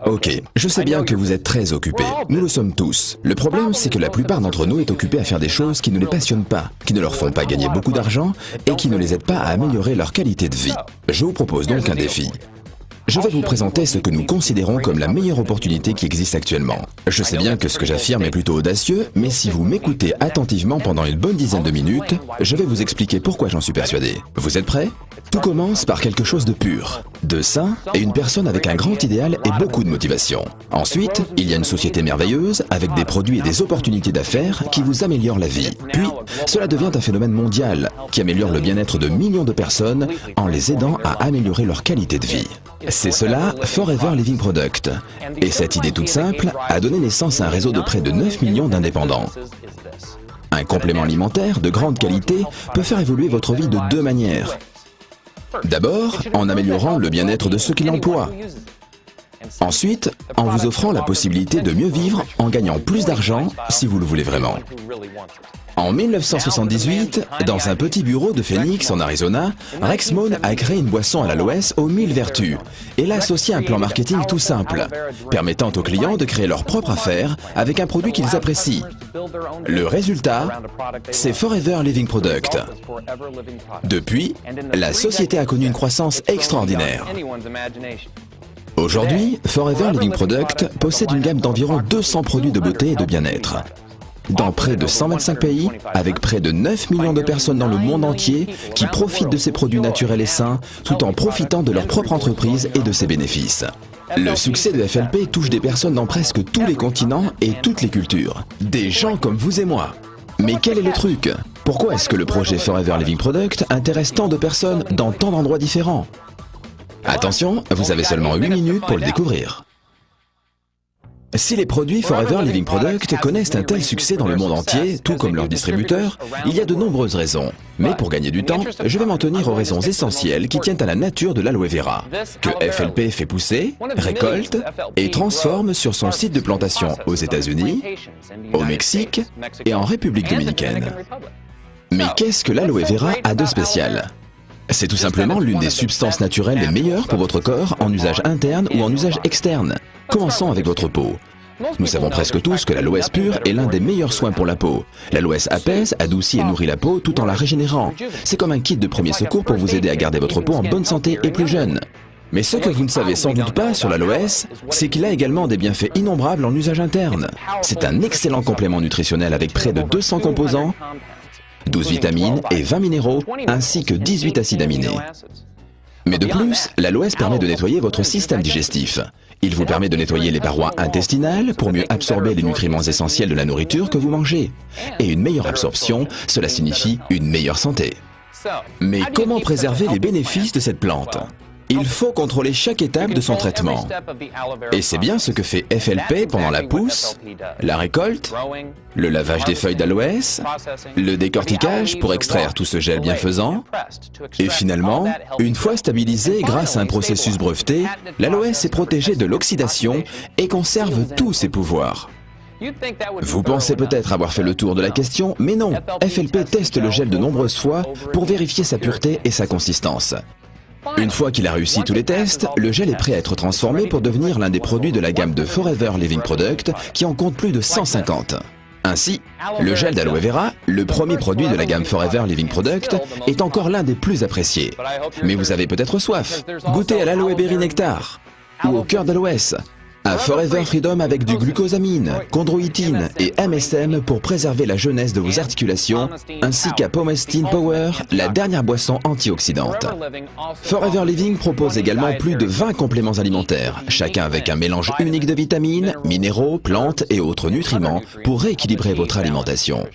Ok, je sais bien que vous êtes très occupés. Nous le sommes tous. Le problème, c'est que la plupart d'entre nous est occupée à faire des choses qui ne les passionnent pas, qui ne leur font pas gagner beaucoup d'argent et qui ne les aident pas à améliorer leur qualité de vie. Je vous propose donc un défi. Je vais vous présenter ce que nous considérons comme la meilleure opportunité qui existe actuellement. Je sais bien que ce que j'affirme est plutôt audacieux, mais si vous m'écoutez attentivement pendant une bonne dizaine de minutes, je vais vous expliquer pourquoi j'en suis persuadé. Vous êtes prêts? Tout commence par quelque chose de pur, de sain et une personne avec un grand idéal et beaucoup de motivation. Ensuite, il y a une société merveilleuse avec des produits et des opportunités d'affaires qui vous améliorent la vie. Puis, cela devient un phénomène mondial qui améliore le bien-être de millions de personnes en les aidant à améliorer leur qualité de vie. C'est cela, Forever Living Product. Et cette idée toute simple a donné naissance à un réseau de près de 9 millions d'indépendants. Un complément alimentaire de grande qualité peut faire évoluer votre vie de deux manières. D'abord, en améliorant le bien-être de ceux qui l'emploient. Ensuite, en vous offrant la possibilité de mieux vivre en gagnant plus d'argent si vous le voulez vraiment. En 1978, dans un petit bureau de Phoenix en Arizona, Rex Mohn a créé une boisson à l'aloès aux 1000 vertus et l'a associé à un plan marketing tout simple, permettant aux clients de créer leur propre affaire avec un produit qu'ils apprécient. Le résultat, c'est Forever Living Product. Depuis, la société a connu une croissance extraordinaire. Aujourd'hui, Forever Living Product possède une gamme d'environ 200 produits de beauté et de bien-être. Dans près de 125 pays, avec près de 9 millions de personnes dans le monde entier qui profitent de ces produits naturels et sains tout en profitant de leur propre entreprise et de ses bénéfices. Le succès de FLP touche des personnes dans presque tous les continents et toutes les cultures. Des gens comme vous et moi. Mais quel est le truc? Pourquoi est-ce que le projet Forever Living Product intéresse tant de personnes dans tant d'endroits différents? Attention, vous avez seulement 8 minutes pour le découvrir. Si les produits Forever Living Product connaissent un tel succès dans le monde entier, tout comme leurs distributeurs, il y a de nombreuses raisons. Mais pour gagner du temps, je vais m'en tenir aux raisons essentielles qui tiennent à la nature de l'aloe vera, que FLP fait pousser, récolte et transforme sur son site de plantation aux États-Unis, au Mexique et en République dominicaine. Mais qu'est-ce que l'aloe vera a de spécial? C'est tout simplement l'une des substances naturelles les meilleures pour votre corps en usage interne ou en usage externe. Commençons avec votre peau. Nous savons presque tous que l'aloès pur est l'un des meilleurs soins pour la peau. L'aloès apaise, adoucit et nourrit la peau tout en la régénérant. C'est comme un kit de premier secours pour vous aider à garder votre peau en bonne santé et plus jeune. Mais ce que vous ne savez sans doute pas sur l'aloès, c'est qu'il a également des bienfaits innombrables en usage interne. C'est un excellent complément nutritionnel avec près de 200 composants, 12 vitamines et 20 minéraux, ainsi que 18 acides aminés. Mais de plus, l'aloès permet de nettoyer votre système digestif. Il vous permet de nettoyer les parois intestinales pour mieux absorber les nutriments essentiels de la nourriture que vous mangez. Et une meilleure absorption, cela signifie une meilleure santé. Mais comment préserver les bénéfices de cette plante? Il faut contrôler chaque étape de son traitement. Et c'est bien ce que fait FLP pendant la pousse, la récolte, le lavage des feuilles d'aloès, le décortiquage pour extraire tout ce gel bienfaisant, et finalement, une fois stabilisé grâce à un processus breveté, l'aloès est protégé de l'oxydation et conserve tous ses pouvoirs. Vous pensez peut-être avoir fait le tour de la question, mais non, FLP teste le gel de nombreuses fois pour vérifier sa pureté et sa consistance. Une fois qu'il a réussi tous les tests, le gel est prêt à être transformé pour devenir l'un des produits de la gamme de Forever Living Product qui en compte plus de 150. Ainsi, le gel d'aloe vera, le premier produit de la gamme Forever Living Product, est encore l'un des plus appréciés. Mais vous avez peut-être soif. Goûtez à l'aloe berry nectar ou au cœur d'aloès. À Forever Freedom avec du glucosamine, chondroïtine et MSM pour préserver la jeunesse de vos articulations, ainsi qu'à Pomestine Power, la dernière boisson antioxydante. Forever Living propose également plus de 20 compléments alimentaires, chacun avec un mélange unique de vitamines, minéraux, plantes et autres nutriments pour rééquilibrer votre alimentation.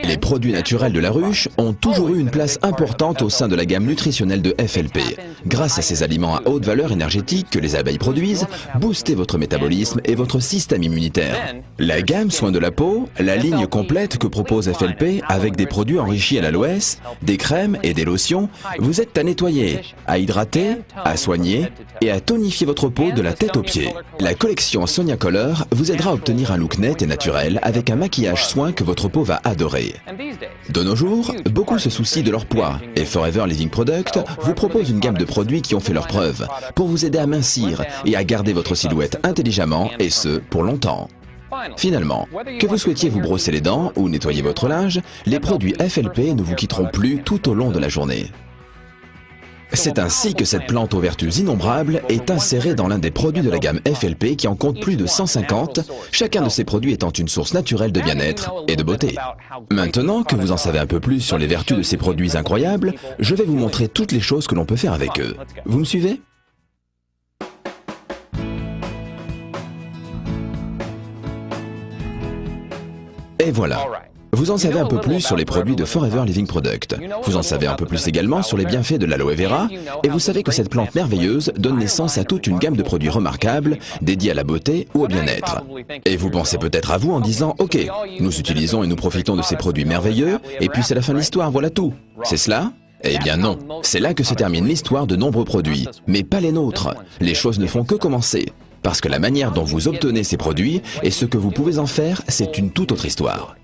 Les produits naturels de la ruche ont toujours eu une place importante au sein de la gamme nutritionnelle de FLP. Grâce à ces aliments à haute valeur énergétique que les abeilles produisent, boostez votre métabolisme et votre système immunitaire. La gamme soins de la peau, la ligne complète que propose FLP avec des produits enrichis à l'aloès, des crèmes et des lotions, vous aide à nettoyer, à hydrater, à soigner et à tonifier votre peau de la tête aux pieds. La collection Sonia Color vous aidera à obtenir un look net et naturel avec un maquillage soin que votre peau va adorer. améliorer. De nos jours, beaucoup se soucient de leur poids et Forever Living Product vous propose une gamme de produits qui ont fait leurs preuves pour vous aider à mincir et à garder votre silhouette intelligemment et ce, pour longtemps. Finalement, que vous souhaitiez vous brosser les dents ou nettoyer votre linge, les produits FLP ne vous quitteront plus tout au long de la journée. C'est ainsi que cette plante aux vertus innombrables est insérée dans l'un des produits de la gamme FLP qui en compte plus de 150, chacun de ces produits étant une source naturelle de bien-être et de beauté. Maintenant que vous en savez un peu plus sur les vertus de ces produits incroyables, je vais vous montrer toutes les choses que l'on peut faire avec eux. Vous me suivez ? Et voilà. Vous en savez un peu plus sur les produits de Forever Living Product. Vous en savez un peu plus également sur les bienfaits de l'aloe vera et vous savez que cette plante merveilleuse donne naissance à toute une gamme de produits remarquables dédiés à la beauté ou au bien-être. Et vous pensez peut-être à vous en disant « Ok, nous utilisons et nous profitons de ces produits merveilleux et puis c'est la fin de l'histoire, voilà tout. C'est cela ?» Eh bien non, c'est là que se termine l'histoire de nombreux produits, mais pas les nôtres. Les choses ne font que commencer. Parce que la manière dont vous obtenez ces produits et ce que vous pouvez en faire, c'est une toute autre histoire.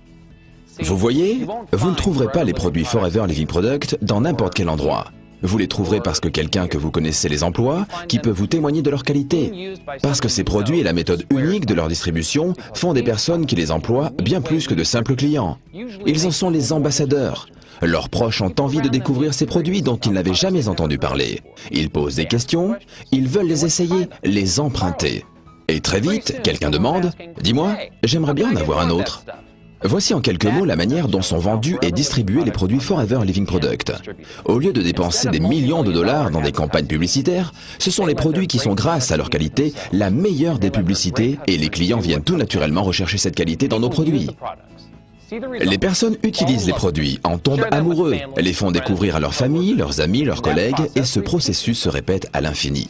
Vous voyez, vous ne trouverez pas les produits Forever Living Product dans n'importe quel endroit. Vous les trouverez parce que quelqu'un que vous connaissez les emploie, qui peut vous témoigner de leur qualité. Parce que ces produits et la méthode unique de leur distribution font des personnes qui les emploient bien plus que de simples clients. Ils en sont les ambassadeurs. Leurs proches ont envie de découvrir ces produits dont ils n'avaient jamais entendu parler. Ils posent des questions, ils veulent les essayer, les emprunter. Et très vite, quelqu'un demande « Dis-moi, j'aimerais bien en avoir un autre ». Voici en quelques mots la manière dont sont vendus et distribués les produits Forever Living Product. Au lieu de dépenser des millions de dollars dans des campagnes publicitaires, ce sont les produits qui sont, grâce à leur qualité, la meilleure des publicités et les clients viennent tout naturellement rechercher cette qualité dans nos produits. Les personnes utilisent les produits, en tombent amoureux, les font découvrir à leur famille, leurs amis, leurs collègues et ce processus se répète à l'infini.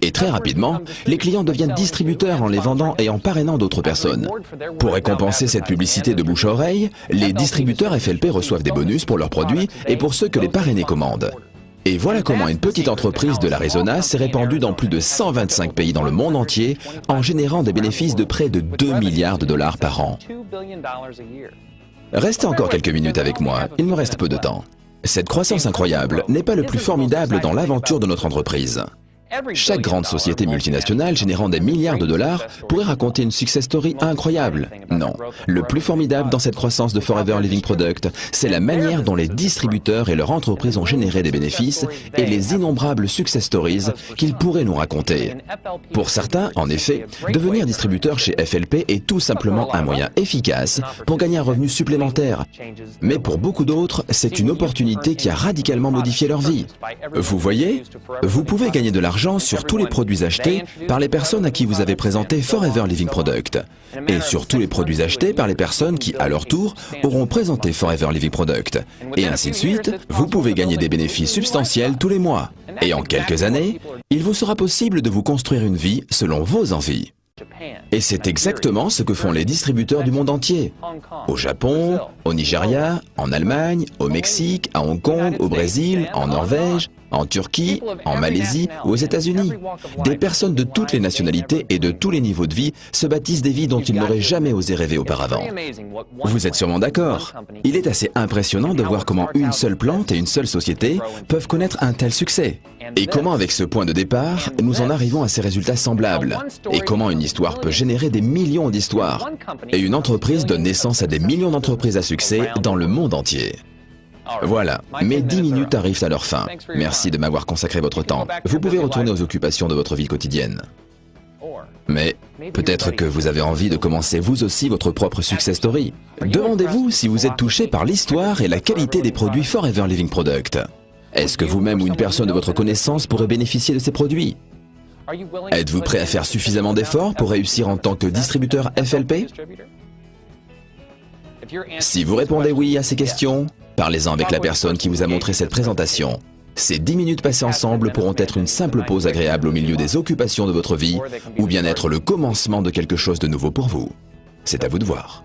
Et très rapidement, les clients deviennent distributeurs en les vendant et en parrainant d'autres personnes. Pour récompenser cette publicité de bouche à oreille, les distributeurs FLP reçoivent des bonus pour leurs produits et pour ceux que les parrainés commandent. Et voilà comment une petite entreprise de l'Arizona s'est répandue dans plus de 125 pays dans le monde entier en générant des bénéfices de près de 2 milliards de dollars par an. Restez encore quelques minutes avec moi, il me reste peu de temps. Cette croissance incroyable n'est pas le plus formidable dans l'aventure de notre entreprise. Chaque grande société multinationale générant des milliards de dollars pourrait raconter une success story incroyable. Non, le plus formidable dans cette croissance de Forever Living Product, c'est la manière dont les distributeurs et leurs entreprises ont généré des bénéfices et les innombrables success stories qu'ils pourraient nous raconter. Pour certains, en effet, devenir distributeur chez FLP est tout simplement un moyen efficace pour gagner un revenu supplémentaire. Mais pour beaucoup d'autres, c'est une opportunité qui a radicalement modifié leur vie. Vous voyez, vous pouvez gagner de l'argent sur tous les produits achetés par les personnes à qui vous avez présenté Forever Living Product et sur tous les produits achetés par les personnes qui, à leur tour, auront présenté Forever Living Product. Et ainsi de suite, vous pouvez gagner des bénéfices substantiels tous les mois. Et en quelques années, il vous sera possible de vous construire une vie selon vos envies. Et c'est exactement ce que font les distributeurs du monde entier. Au Japon, au Nigeria, en Allemagne, au Mexique, à Hong Kong, au Brésil, en Norvège, en Turquie, en Malaisie ou aux États-Unis. Des personnes de toutes les nationalités et de tous les niveaux de vie se bâtissent des vies dont ils n'auraient jamais osé rêver auparavant. Vous êtes sûrement d'accord. Il est assez impressionnant de voir comment une seule plante et une seule société peuvent connaître un tel succès. Et comment avec ce point de départ, nous en arrivons à ces résultats semblables. Et comment une histoire peut générer des millions d'histoires. Et une entreprise donne naissance à des millions d'entreprises à succès dans le monde entier. Voilà, mes 10 minutes arrivent à leur fin. Merci de m'avoir consacré votre temps. Vous pouvez retourner aux occupations de votre vie quotidienne. Mais peut-être que vous avez envie de commencer vous aussi votre propre success story. Demandez-vous si vous êtes touché par l'histoire et la qualité des produits Forever Living Product. Est-ce que vous-même ou une personne de votre connaissance pourrait bénéficier de ces produits? Êtes-vous prêt à faire suffisamment d'efforts pour réussir en tant que distributeur FLP? Si vous répondez oui à ces questions, parlez-en avec la personne qui vous a montré cette présentation. Ces 10 minutes passées ensemble pourront être une simple pause agréable au milieu des occupations de votre vie ou bien être le commencement de quelque chose de nouveau pour vous. C'est à vous de voir.